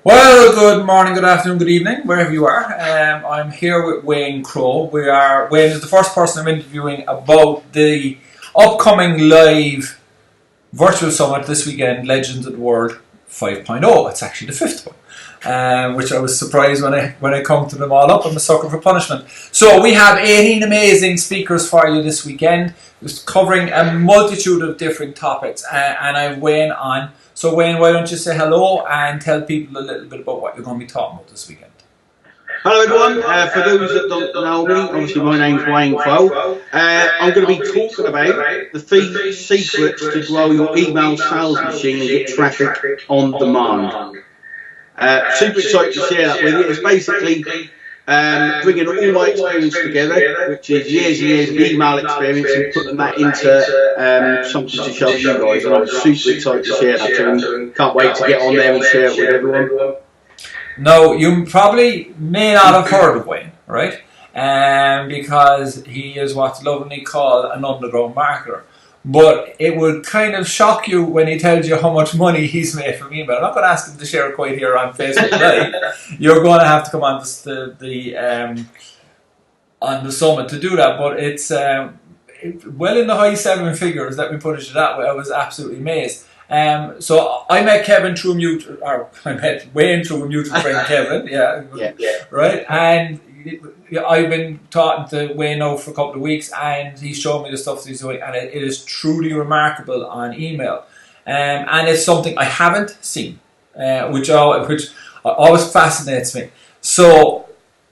Well, good morning, good afternoon, good evening, wherever you are. I'm here with Wayne Crowe. Wayne is the first person I'm interviewing about the upcoming live virtual summit this weekend, Legends of the World 5.0. It's actually the fifth one, which I was surprised when I come to them all up. I'm a sucker for punishment. So we have 18 amazing speakers for you this weekend, just covering a multitude of different topics, and I've Wayne on. So Wayne, why don't you say hello and tell people a little bit about what you're going to be talking about this weekend? Hello everyone, for those that don't know me, obviously my name's Wayne Crowe. I'm going to be talking about the 3 secrets to grow your email sales machine and get traffic on demand. Super excited to share that with you. It's basically bringing all my experience together, which is years and years of email experience, and putting that into something to show you guys, and I'm super excited to share that to you. Can't wait to get on there and share it with everyone. Now, you probably may not have heard of Wayne, right? Because he is what's lovingly called an underground marketer. But it would kind of shock you when he tells you how much money he's made from email. I'm not going to ask him to share it quite here on Facebook Live. You're going to have to come on the summit to do that. But it's well in the high 7 figures, let me put it that way. I was absolutely amazed. So I met Kevin through I met Wayne through a mutual friend, Kevin. Yeah. Right. And I've been talking to Wayne now for a couple of weeks, and he's shown me the stuff that he's doing, and it is truly remarkable on email. And it's something I haven't seen, which always fascinates me. So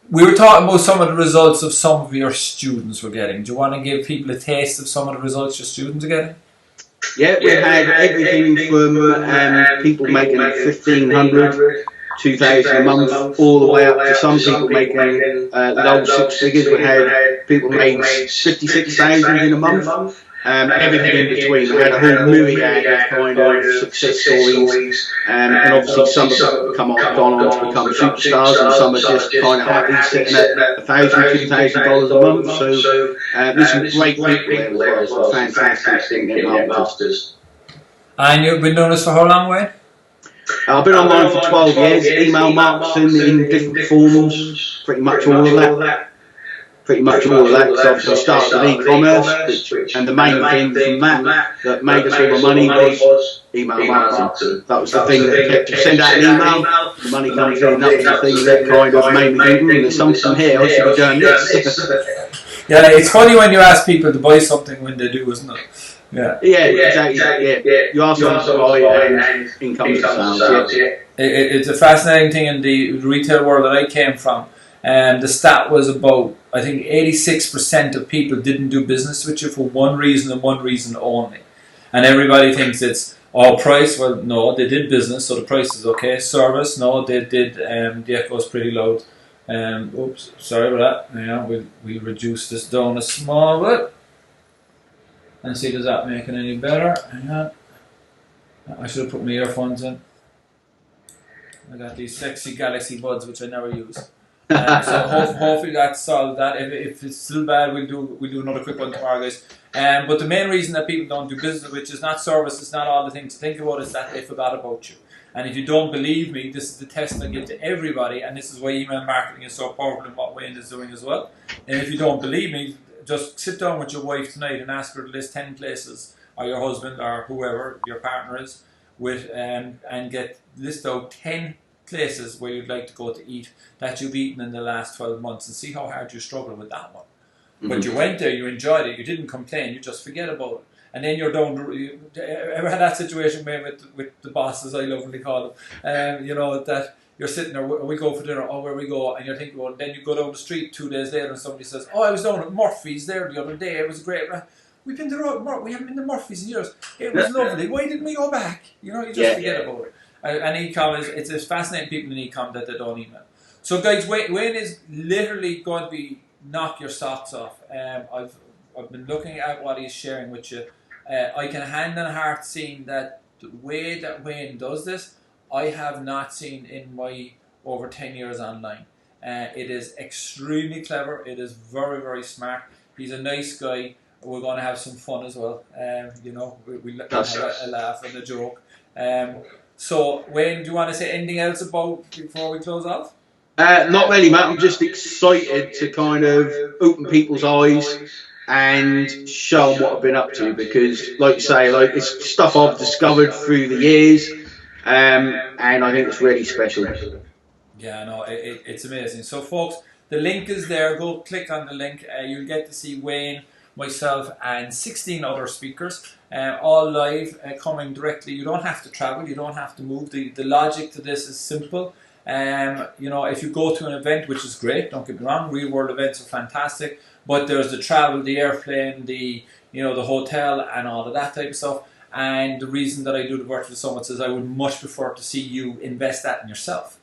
we were talking about some of the results of some of your students were getting. Do you want to give people a taste of some of the results your students are getting? Yeah, we had everything from people making 1,500, 2,000 a month, all the way up to some people making low 6 figures. We had people making 56,000 in a month, everything in between. We had a whole myriad of kind of success stories, and obviously some have gone on to become superstars, and some are just kind of happy sitting at $1,000, $2,000 a month. So there's some great people there as well. So fantastic thing getting masters. And you've been doing this for how long, Wayne? I've been online for 12 years, email marketing in different forms, pretty much all of that. So obviously I started with e-commerce, and the main thing from that made us all the money was email marketing. That was the thing that kept you send out an email, the money comes in. That was the thing that kind of made me think, there's something here, I should be doing this. Yeah, it's funny when you ask people to buy something when they do, isn't it? Yeah, exactly. Yeah. You ask them to buy and income sales. It's a fascinating thing in the retail world that I came from. The stat was about, I think 86% of people didn't do business with you for one reason and one reason only. And everybody thinks it's, price, well no, they did business, so the price is okay. Service, no, they did, the echo's pretty loud. Oops, sorry about that. Yeah, we'll reduce this down a small bit. And see, does that make it any better? Hang on. I should have put my earphones in. I got these sexy Galaxy Buds, which I never use. So hopefully that solved that. If it's still bad, we'll do another quick one tomorrow, guys. But the main reason that people don't do business, which is not service, it's not all the things to think about, is that they forgot about you. And if you don't believe me, this is the test I give to everybody, and this is why email marketing is so powerful and what Wayne is doing as well. And if you don't believe me, just sit down with your wife tonight and ask her to list 10 places, or your husband or whoever your partner is, and list out 10 places where you'd like to go to eat that you've eaten in the last 12 months, and see how hard you struggle with that one. Mm-hmm. But you went there, you enjoyed it, you didn't complain, you just forget about it. And then you're down to, ever had that situation with the bosses, I lovingly call them, that you're sitting there, we go for dinner, where we go, and you're thinking, well, then you go down the street 2 days later and somebody says, I was down at Murphy's there the other day, it was great. We've been to we haven't been to Murphy's in years. It was lovely. Why didn't we go back? You just forget about it. And e-com it's fascinating people in e-com that they don't email. So guys, Wayne is literally going to be knock your socks off. I've been looking at what he's sharing with you. I can hand on heart seeing that the way that Wayne does this, I have not seen in my over 10 years online. It is extremely clever. It is very, very smart. He's a nice guy. We're going to have some fun as well. We let him have a laugh and a joke. So, Wayne, do you want to say anything else about before we close off? Not really, Matt. I'm just excited to kind of open people's eyes and show them what I've been up to, because, like you say, like it's stuff I've discovered through the years, and I think it's really special. Yeah, no, it's amazing. So, folks, the link is there. Go click on the link. You'll get to see Wayne, myself, and 16 other speakers, all live, coming directly. You don't have to travel. You don't have to move. The logic to this is simple. If you go to an event, which is great, don't get me wrong, real world events are fantastic, but there's the travel, the airplane, the hotel, and all of that type of stuff. And the reason that I do the virtual summits is I would much prefer to see you invest that in yourself.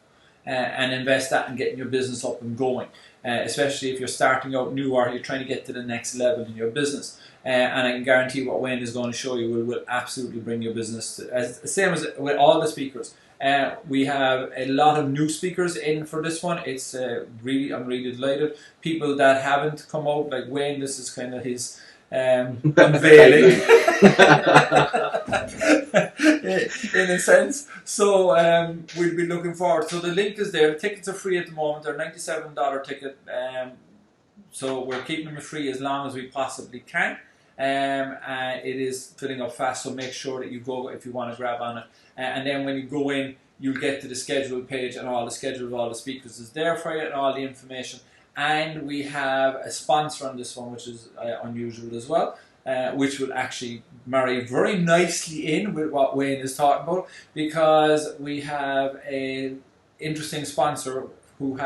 And invest that in getting your business up and going, especially if you're starting out new or you're trying to get to the next level in your business. And I can guarantee what Wayne is going to show you will absolutely bring your business to, same as with all the speakers. We have a lot of new speakers in for this one. It's I'm really delighted. People that haven't come out, like Wayne, this is kind of his unveiling in a sense. So we'll be looking forward. So the link is there. The tickets are free at the moment. They're $97 ticket. So we're keeping them free as long as we possibly can. It is filling up fast, so make sure that you go if you want to grab on it. And then when you go in, you'll get to the schedule page, and all the schedule of all the speakers is there for you, and all the information. And we have a sponsor on this one, which is unusual as well, which will actually marry very nicely in with what Wayne is talking about, because we have an interesting sponsor who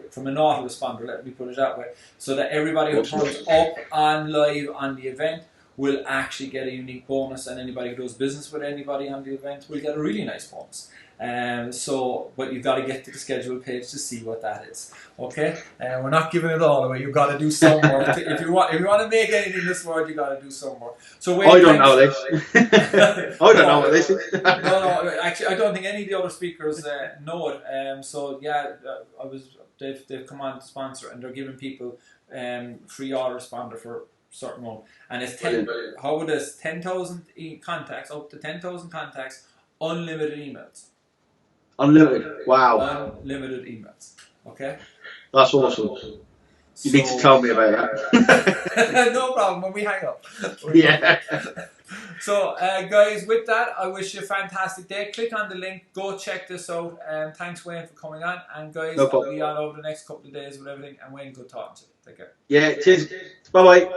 from a Nautilus sponsor, let me put it that way, so that everybody who turns up on live on the event will actually get a unique bonus, and anybody who does business with anybody on the event will get a really nice bonus. But you've got to get to the schedule page to see what that is. Okay, we're not giving it all away. You've got to do some more. If you want to make anything in this world, you got to do some more. So Wayne, I don't know this. I don't know what this is. no, actually, I don't think any of the other speakers know it. They've come on to sponsor, and they're giving people free autoresponder for certain amount, and it's 10,000 contacts, up to 10,000 contacts, unlimited emails. Unlimited. Wow. Unlimited emails. Okay. That's awesome. You need to tell me about that. No problem. When we hang up. Yeah. So, guys, with that, I wish you a fantastic day. Click on the link. Go check this out. Thanks, Wayne, for coming on. And guys, I'll be on over the next couple of days with everything. And Wayne, good talking to you. Take care. Yeah. Cheers. Bye bye.